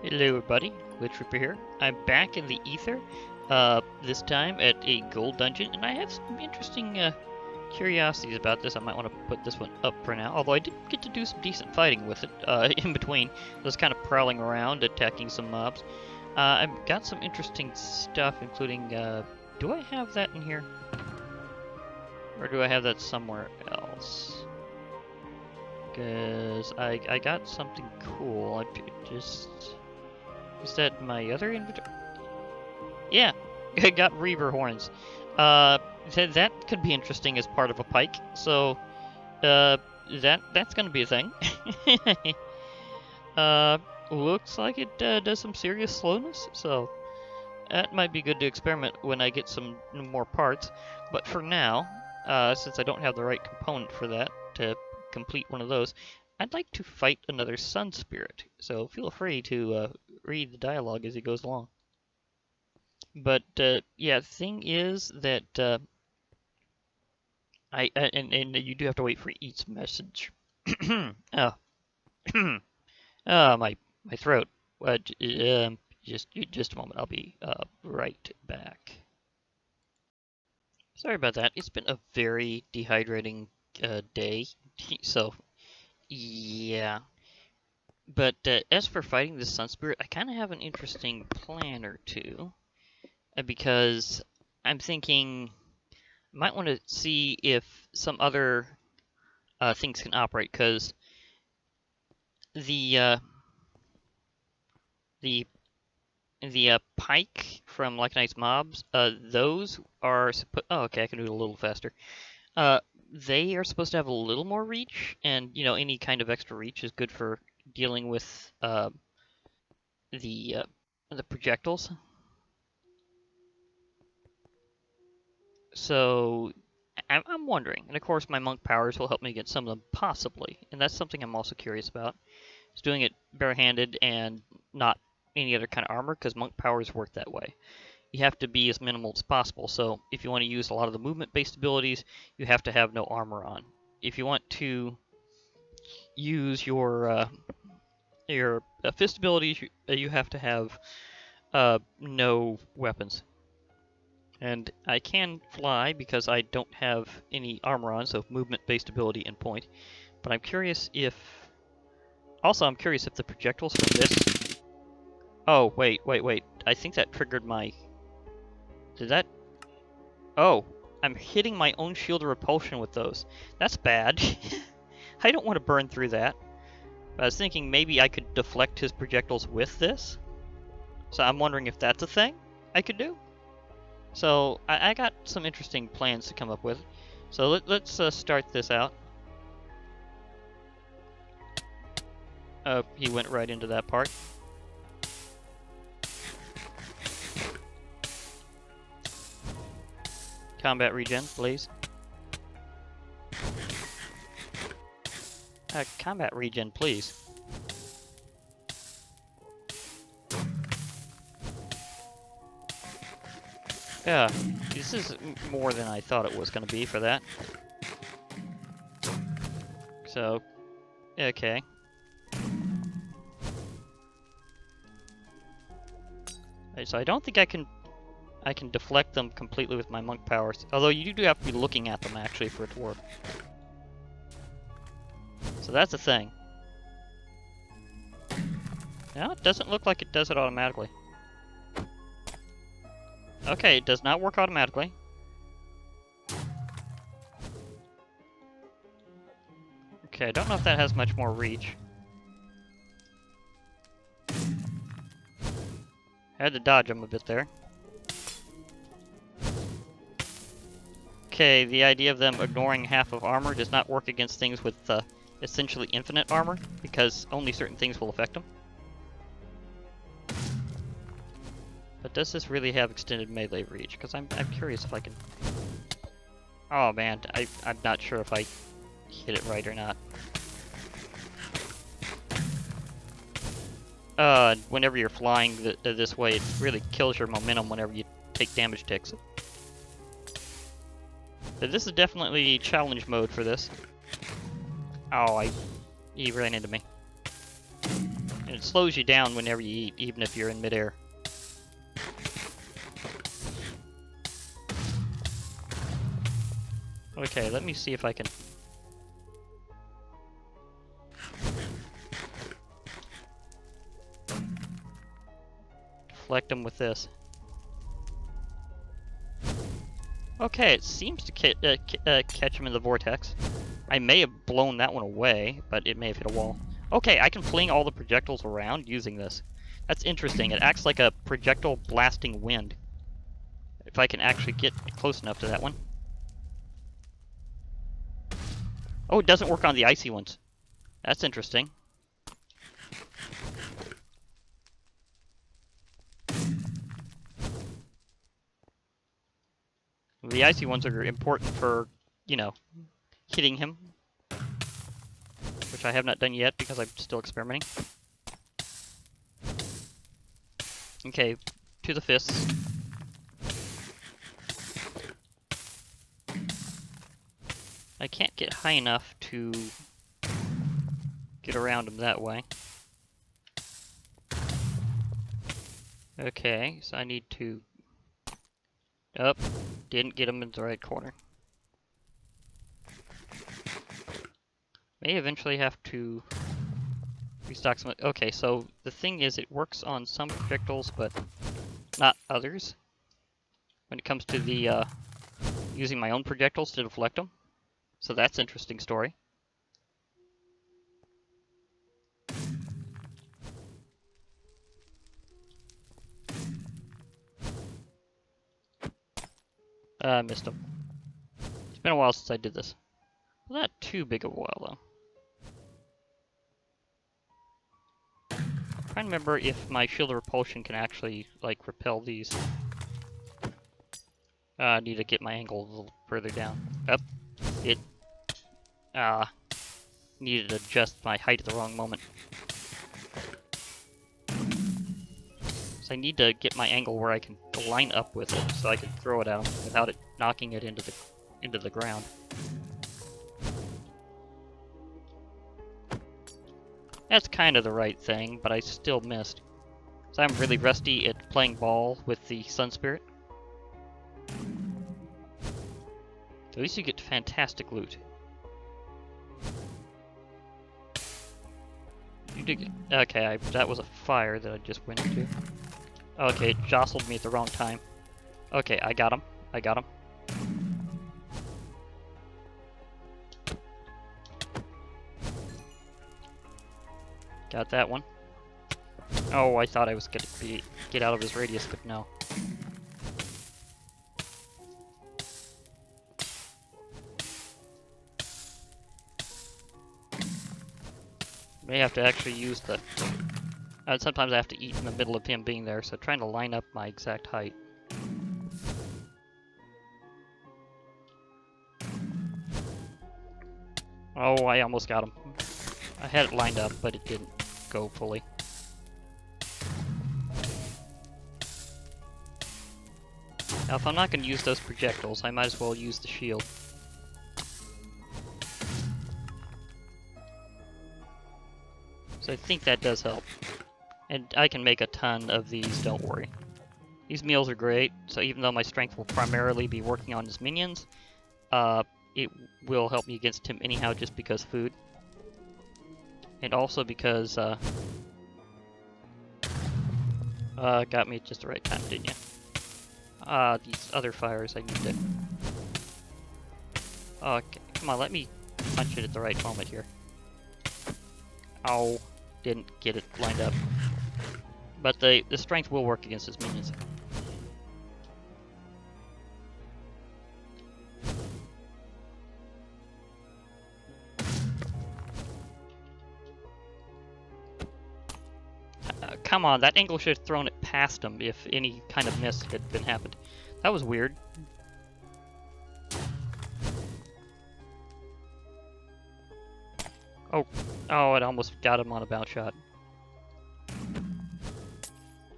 Hello everybody, Glitch Reaper here. I'm back in the ether, this time at a gold dungeon, and I have some interesting curiosities about this. I might want to put this one up for now, although I did get to do some decent fighting with it in between. I was kind of prowling around, attacking some mobs. I've got some interesting stuff, including, do I have that in here? Or do I have that somewhere else? Because I got something cool. Is that my other inventory? Yeah, I got Reaver horns. That could be interesting as part of a pike. So, that's gonna be a thing. Looks like it does some serious slowness. So that might be good to experiment when I get some more parts. But for now, since I don't have the right component for that to complete one of those, I'd like to fight another sun spirit. So feel free to read the dialogue as it goes along. But yeah, the thing is that and you do have to wait for each message. Oh, my throat. Just a moment. I'll be right back. Sorry about that. It's been a very dehydrating day, so yeah. But as for fighting the sun spirit, I kind of have an interesting plan or two. Because I'm thinking I might want to see if some other things can operate, because the pike from Lycanites mobs, those are oh, okay, I can do it a little faster. They are supposed to have a little more reach, and you know, any kind of extra reach is good for dealing with the projectiles. So I'm wondering, and of course my monk powers will help me get some of them, possibly, and that's something I'm also curious about, is doing it barehanded and not any other kind of armor, because monk powers work that way. You have to be as minimal as possible, so if you want to use a lot of the movement-based abilities, you have to have no armor on. If you want to use your fist abilities, you have to have no weapons. And I can fly because I don't have any armor on, so movement-based ability and point. But I'm curious if... Also, I'm curious if the projectiles from this... Oh, wait. I think that triggered my... Did that... Oh, I'm hitting my own shield of repulsion with those. That's bad. I don't want to burn through that. But I was thinking maybe I could deflect his projectiles with this. So I'm wondering if that's a thing I could do. So I got some interesting plans to come up with. So let's start this out. He went right into that part. Combat regen, please. Combat regen, please. Yeah, this is more than I thought it was going to be for that. So, okay. So I don't think I can deflect them completely with my monk powers. Although you do have to be looking at them actually for it to work. So that's a thing. No, it doesn't look like it does it automatically. Okay, it does not work automatically. Okay, I don't know if that has much more reach. I had to dodge him a bit there. Okay, the idea of them ignoring half of armor does not work against things with essentially infinite armor, because only certain things will affect them. But does this really have extended melee reach? Because I'm curious if I can... Oh man, I'm not sure if I hit it right or not. Whenever you're flying this way, it really kills your momentum whenever you take damage ticks. But this is definitely challenge mode for this. Oh, he ran into me. And it slows you down whenever you eat, even if you're in midair. Okay, let me see if I can... deflect them with this. Okay, it seems to catch him in the vortex. I may have blown that one away, but it may have hit a wall. Okay, I can fling all the projectiles around using this. That's interesting. It acts like a projectile blasting wind. If I can actually get close enough to that one. Oh, it doesn't work on the icy ones. That's interesting. The icy ones are important for, you know, hitting him. Which I have not done yet because I'm still experimenting. Okay, to the fists. I can't get high enough to get around him that way. Okay, so I need to... Oh, didn't get him in the right corner. May eventually have to restock some... Okay, so the thing is it works on some projectiles, but not others. When it comes to the using my own projectiles to deflect them. So that's an interesting story. Missed him. It's been a while since I did this. Well, not too big of a while, though. I'm trying to remember if my shield of repulsion can actually, like, repel these. I need to get my angle a little further down. Up. It... needed to adjust my height at the wrong moment. So I need to get my angle where I can line up with it, so I can throw it out without it knocking it into the ground. That's kind of the right thing, but I still missed. So I'm really rusty at playing ball with the Sun Spirit. At least you get fantastic loot. You did get... Okay, that was a fire that I just went into. Okay, it jostled me at the wrong time. Okay, I got him. I got him. Got that one. Oh, I thought I was gonna get out of his radius, but no. May have to actually use the... sometimes I have to eat in the middle of him being there, so trying to line up my exact height. Oh, I almost got him. I had it lined up, but it didn't go fully. Now, if I'm not going to use those projectiles, I might as well use the shield. So I think that does help. And I can make a ton of these, don't worry. These meals are great, so even though my strength will primarily be working on his minions, it will help me against him anyhow just because food. And also because, got me at just the right time, didn't you? These other fires I need to... Okay, come on, let me punch it at the right moment here. Ow, didn't get it lined up. But the strength will work against his minions. Come on, that angle should have thrown it past him if any kind of miss had been happened. That was weird. Oh, it almost got him on a bounce shot.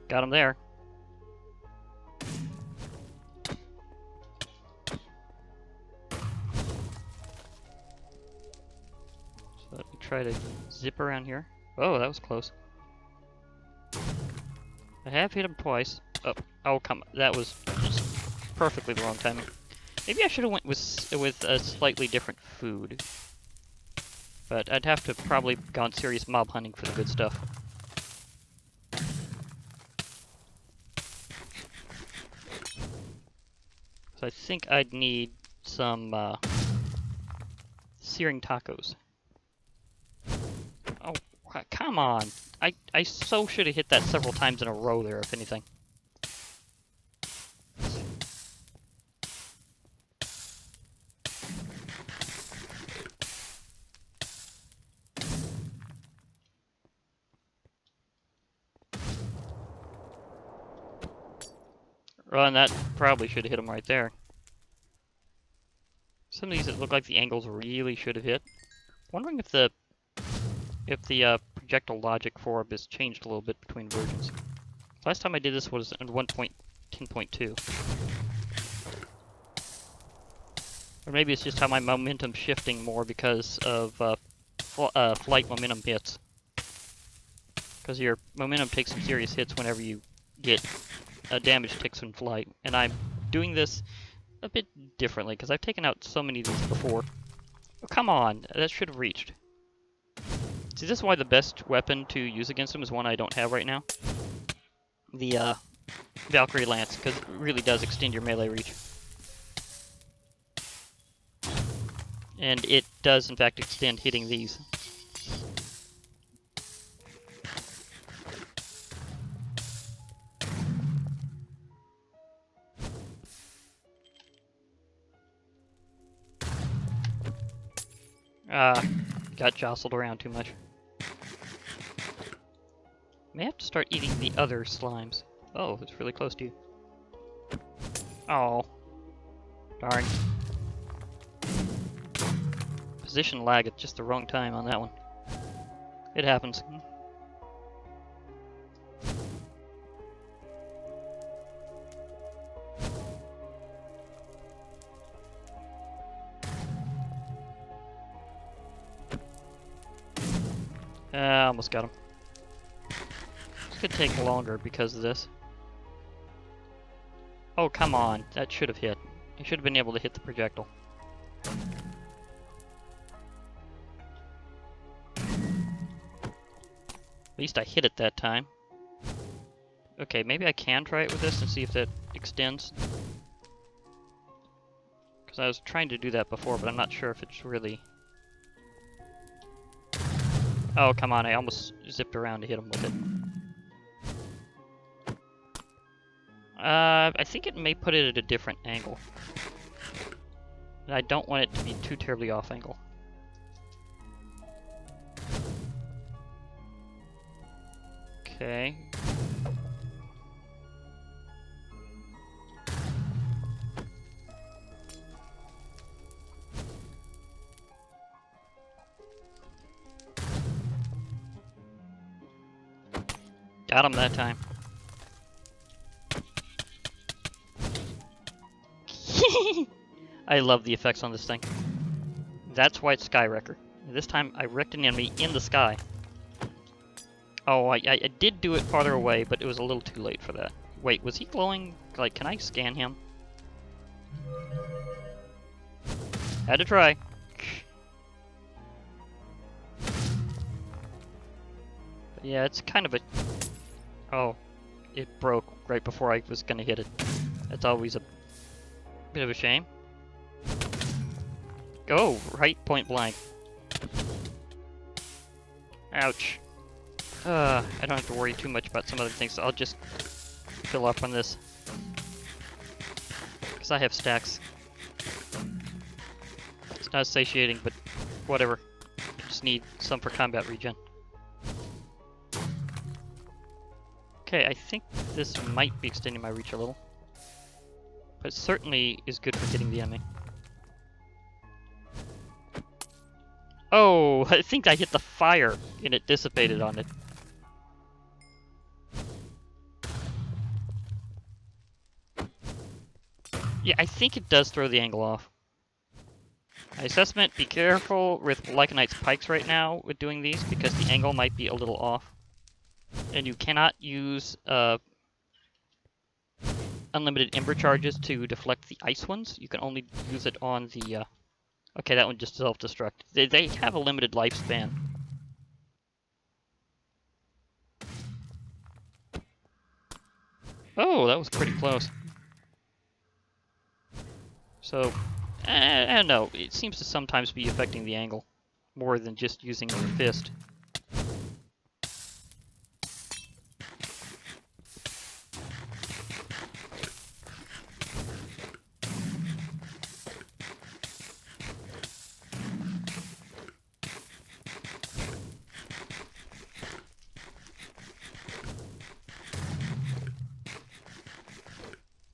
Got him there. So let me try to zip around here. Oh, that was close. I have hit him twice. Oh, come on. That was just perfectly the wrong timing. Maybe I should have went with a slightly different food. But I'd have to probably gone serious mob hunting for the good stuff. So I think I'd need some searing tacos. Oh, come on. I so should have hit that several times in a row there, if anything. Well, and that probably should have hit him right there. Some of these that look like the angles really should have hit. Wondering if the projectile logic for it has changed a little bit between versions. Last time I did this was in 1.10.2. Or maybe it's just how my momentum's shifting more because of flight momentum hits. Because your momentum takes some serious hits whenever you get damage ticks in flight. And I'm doing this a bit differently because I've taken out so many of these before. Oh, come on, that should have reached. See, this is why the best weapon to use against him is one I don't have right now. The Valkyrie Lance, because it really does extend your melee reach. And it does, in fact, extend hitting these. Got jostled around too much. May have to start eating the other slimes. Oh, it's really close to you. Oh. Darn. Position lag at just the wrong time on that one. It happens. Almost got him. This could take longer because of this. Oh, come on. That should have hit. I should have been able to hit the projectile. At least I hit it that time. Okay, maybe I can try it with this and see if that extends. Because I was trying to do that before, but I'm not sure if it's really... Oh, come on, I almost zipped around to hit him with it. I think it may put it at a different angle. And I don't want it to be too terribly off angle. Okay. Got him that time. I love the effects on this thing. That's why it's Skywrecker. This time I wrecked an enemy in the sky. Oh, I did do it farther away, but it was a little too late for that. Wait, was he glowing? Like, can I scan him? Had to try. But yeah, it's kind of a... Oh, it broke right before I was gonna hit it. That's always a bit of a shame. Go, right point blank. Ouch. I don't have to worry too much about some other things, so I'll just fill up on this. Because I have stacks. It's not satiating, but whatever. I just need some for combat regen. Okay, I think this might be extending my reach a little. But it certainly is good for hitting the enemy. Oh, I think I hit the fire and it dissipated on it. Yeah, I think it does throw the angle off. My assessment, be careful with Lycanites pikes right now with doing these because the angle might be a little off. And you cannot use unlimited ember charges to deflect the ice ones. You can only use it on the... Okay, that one just self-destruct. They have a limited lifespan. Oh, that was pretty close. So, I don't know. It seems to sometimes be affecting the angle more than just using your fist.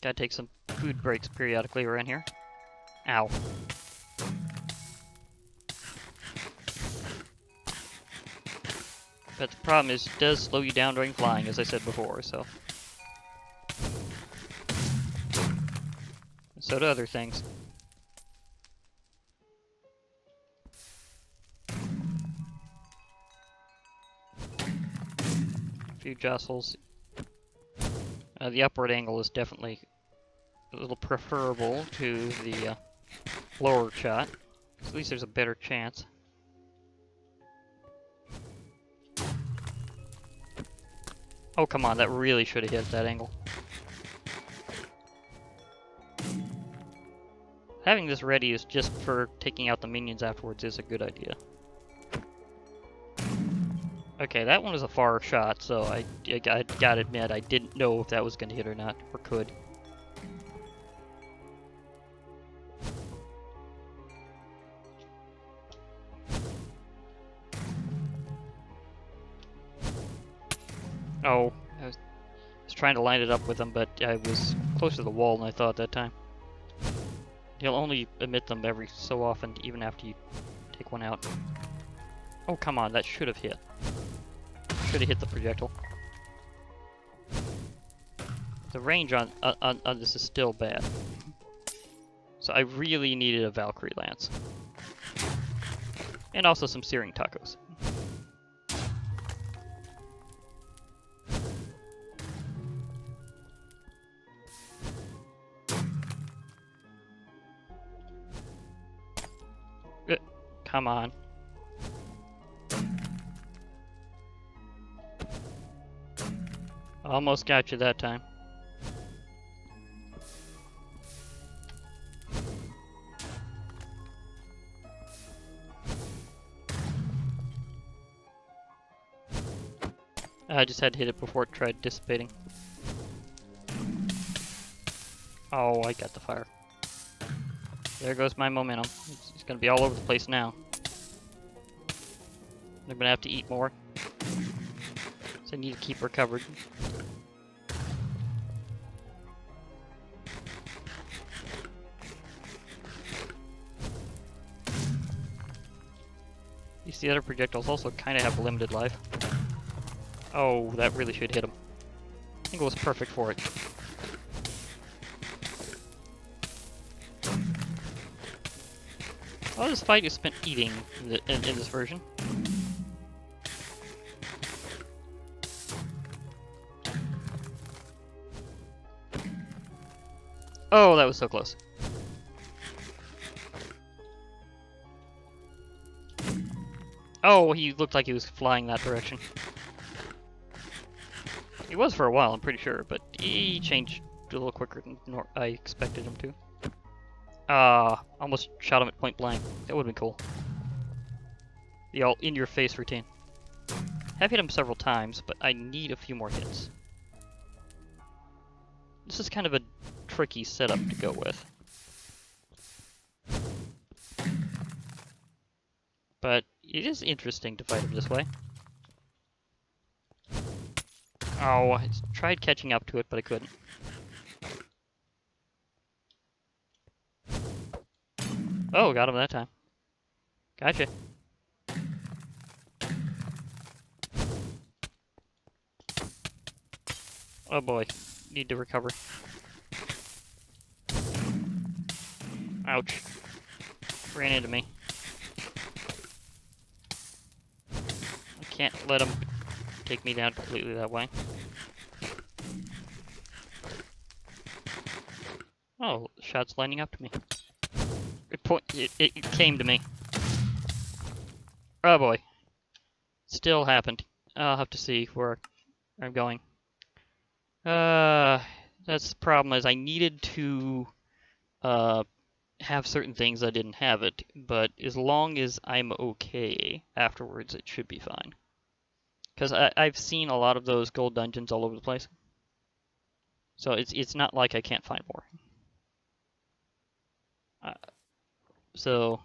Gotta take some food breaks periodically around here. Ow. But the problem is, it does slow you down during flying, as I said before, so... So do other things. A few jostles. The upward angle is definitely a little preferable to the lower shot. At least there's a better chance. Oh, come on, that really should have hit that angle. Having this ready is just for taking out the minions afterwards is a good idea. Okay, that one was a far shot, so I gotta admit, I didn't know if that was gonna hit or not, or could. Oh, I was trying to line it up with them, but I was closer to the wall than I thought that time. You'll only emit them every so often, even after you take one out. Oh, come on, that should have hit. Should have hit the projectile. The range on this is still bad. So I really needed a Valkyrie Lance. And also some searing tacos. Come on. Almost got you that time. I just had to hit it before it tried dissipating. Oh, I got the fire. There goes my momentum. It's gonna be all over the place now. They're gonna have to eat more. So I need to keep her covered. These the other projectiles also kind of have a limited life. Oh, that really should hit him. I think it was perfect for it. All this fight is spent eating in this version. Oh, that was so close. Oh, he looked like he was flying that direction. He was for a while, I'm pretty sure, but he changed a little quicker than I expected him to. Almost shot him at point blank. That would have been cool. The all in-your-face routine. I've hit him several times, but I need a few more hits. This is kind of a tricky setup to go with. But it is interesting to fight him this way. Oh, I tried catching up to it, but I couldn't. Oh, got him that time. Gotcha. Oh boy, need to recover. Ouch. Ran into me. I can't let him take me down completely that way. Oh, shots lining up to me. It came to me. Oh boy. Still happened. I'll have to see where I'm going. That's the problem, is I needed to have certain things I didn't have it, but as long as I'm okay afterwards, it should be fine. Because I've seen a lot of those gold dungeons all over the place. So it's not like I can't find more. So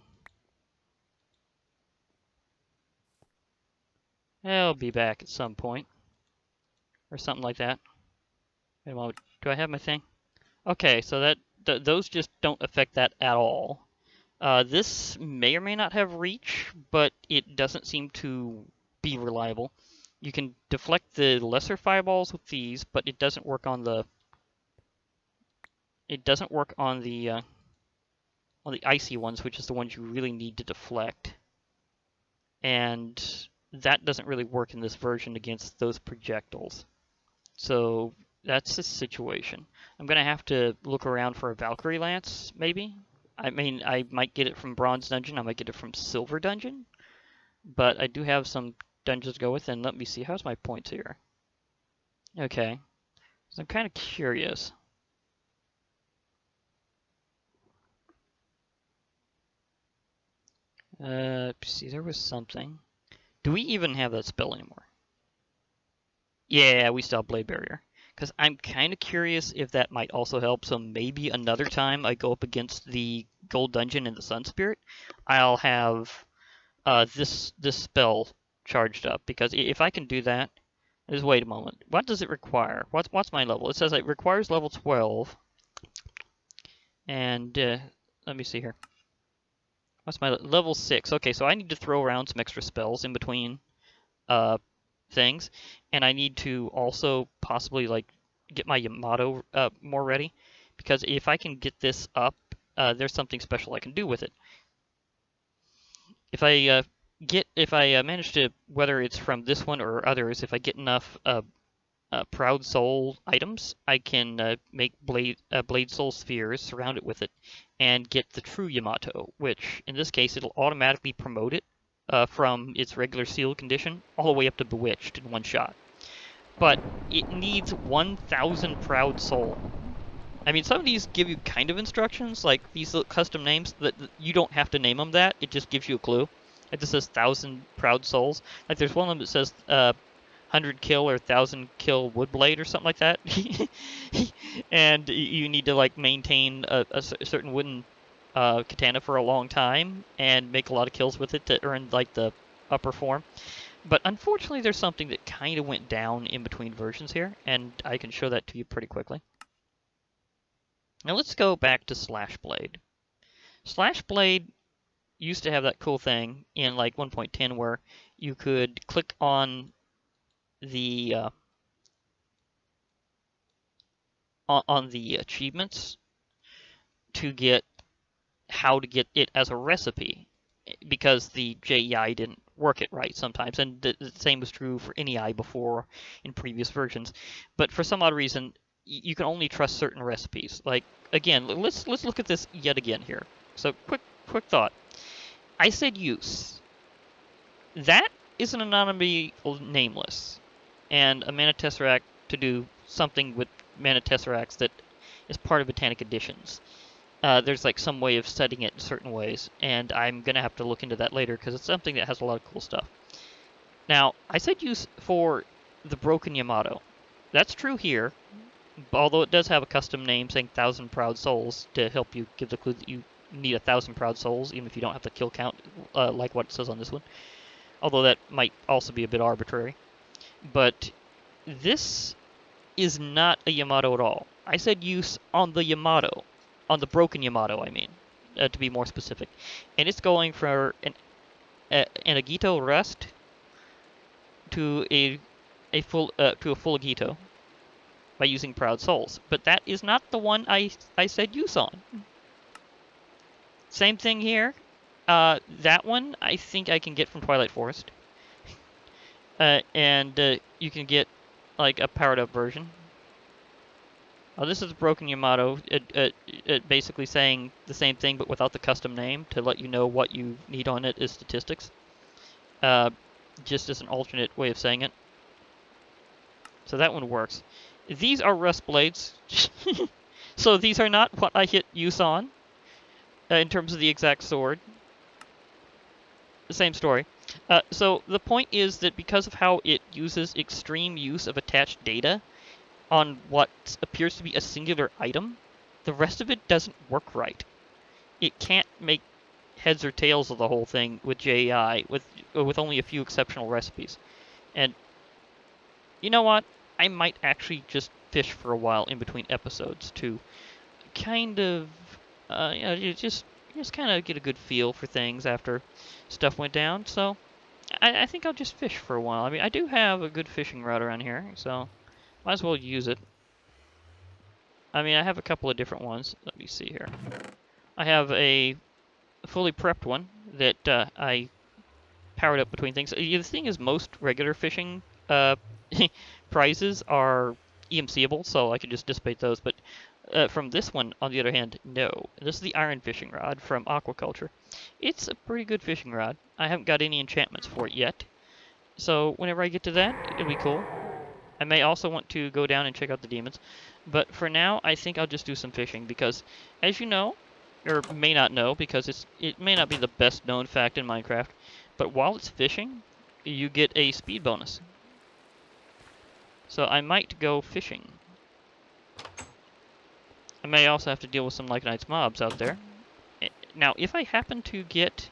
I'll be back at some point. Or something like that. Wait a moment. Do I have my thing? Okay, so those just don't affect that at all. This may or may not have reach, but it doesn't seem to be reliable. You can deflect the lesser fireballs with these, but it doesn't work on the icy ones, which is the ones you really need to deflect. And that doesn't really work in this version against those projectiles. So that's the situation. I'm gonna have to look around for a Valkyrie Lance, maybe. I mean, I might get it from Bronze Dungeon, I might get it from Silver Dungeon, but I do have some dungeons to go with, and let me see, how's my points here? Okay, so I'm kind of curious. See, there was something. Do we even have that spell anymore? Yeah, we still have Blade Barrier. Because I'm kind of curious if that might also help, so maybe another time I go up against the Gold Dungeon and the Sun Spirit, I'll have this spell charged up. Because if I can do that, just wait a moment. What does it require? What's my level? It says it requires level 12. And let me see here. What's my level 6? Okay, so I need to throw around some extra spells in between things, and I need to also possibly like get my Yamato more ready, because if I can get this up, there's something special I can do with it. If I manage to, whether it's from this one or others, if I get enough Proud Soul items, I can make Blade Soul spheres, surround it with it, and get the true Yamato, which in this case it'll automatically promote it from its regular sealed condition all the way up to Bewitched in one shot. But it needs 1,000 Proud Soul. I mean, some of these give you kind of instructions, like these little custom names, that you don't have to name them that, it just gives you a clue. It just says 1,000 Proud Souls. Like there's one of them that says 100 kill or 1,000 kill Woodblade or something like that. And you need to like maintain a certain wooden katana for a long time and make a lot of kills with it to earn like the upper form. But unfortunately, there's something that kind of went down in between versions here, and I can show that to you pretty quickly. Now let's go back to Slash Blade. Slash Blade used to have that cool thing in like 1.10 where you could click on the achievements to get how to get it as a recipe, because the JEI didn't work it right sometimes, and the same was true for NEI before in previous versions. But for some odd reason, you can only trust certain recipes. Like again, let's look at this yet again here. So quick thought. I said use. That is an anonymity nameless, and a Mana Tesseract to do something with Mana Tesseracts that is part of Botanic Editions. There's like some way of setting it in certain ways, and I'm gonna have to look into that later because it's something that has a lot of cool stuff. Now, I said use for the Broken Yamato. That's true here, although it does have a custom name saying 1,000 Proud Souls to help you give the clue that you need 1,000 Proud Souls, even if you don't have the kill count like what it says on this one. Although that might also be a bit arbitrary. But this is not a Yamato at all. I said use on the Yamato. On the Broken Yamato, I mean, to be more specific. And it's going for an Agito rest to a full Agito by using Proud Souls. But that is not the one I said use on. Same thing here. That one I think I can get from Twilight Forest. and you can get like a powered up version. This is Broken Yamato, it basically saying the same thing but without the custom name to let you know what you need on it as statistics. Just as an alternate way of saying it. So that one works. These are rust blades. So these are not what I hit use on in terms of the exact sword. The same story. So the point is that because of how it uses extreme use of attached data on what appears to be a singular item, the rest of it doesn't work right. It can't make heads or tails of the whole thing with JEI, with only a few exceptional recipes. And you know what? I might actually just fish for a while in between episodes to kind of, you just kind of get a good feel for things after stuff went down. So I think I'll just fish for a while. I mean, I do have a good fishing rod around here, so might as well use it. I mean, I have a couple of different ones. Let me see here. I have a fully prepped one that I powered up between things. The thing is, most regular fishing prizes are EMCable, so I can just dissipate those. But from this one, on the other hand, no. This is the iron fishing rod from Aquaculture. It's a pretty good fishing rod. I haven't got any enchantments for it yet. So whenever I get to that, it'll be cool. I may also want to go down and check out the demons. But for now, I think I'll just do some fishing because, as you know, or may not know, because it may not be the best known fact in Minecraft, but while it's fishing, you get a speed bonus. So I might go fishing. I may also have to deal with some Lycanites mobs out there. Now, if I happen to get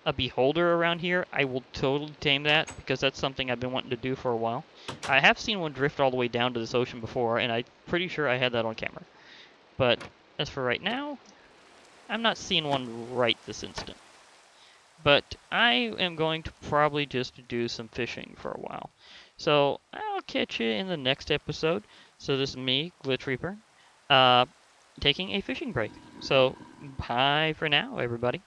a beholder around here, I will totally tame that because that's something I've been wanting to do for a while. I have seen one drift all the way down to this ocean before, and I'm pretty sure I had that on camera. But as for right now, I'm not seeing one right this instant. But I am going to probably just do some fishing for a while. So I'll catch you in the next episode. So this is me, Glitch Reaper, taking a fishing break. So bye for now, everybody.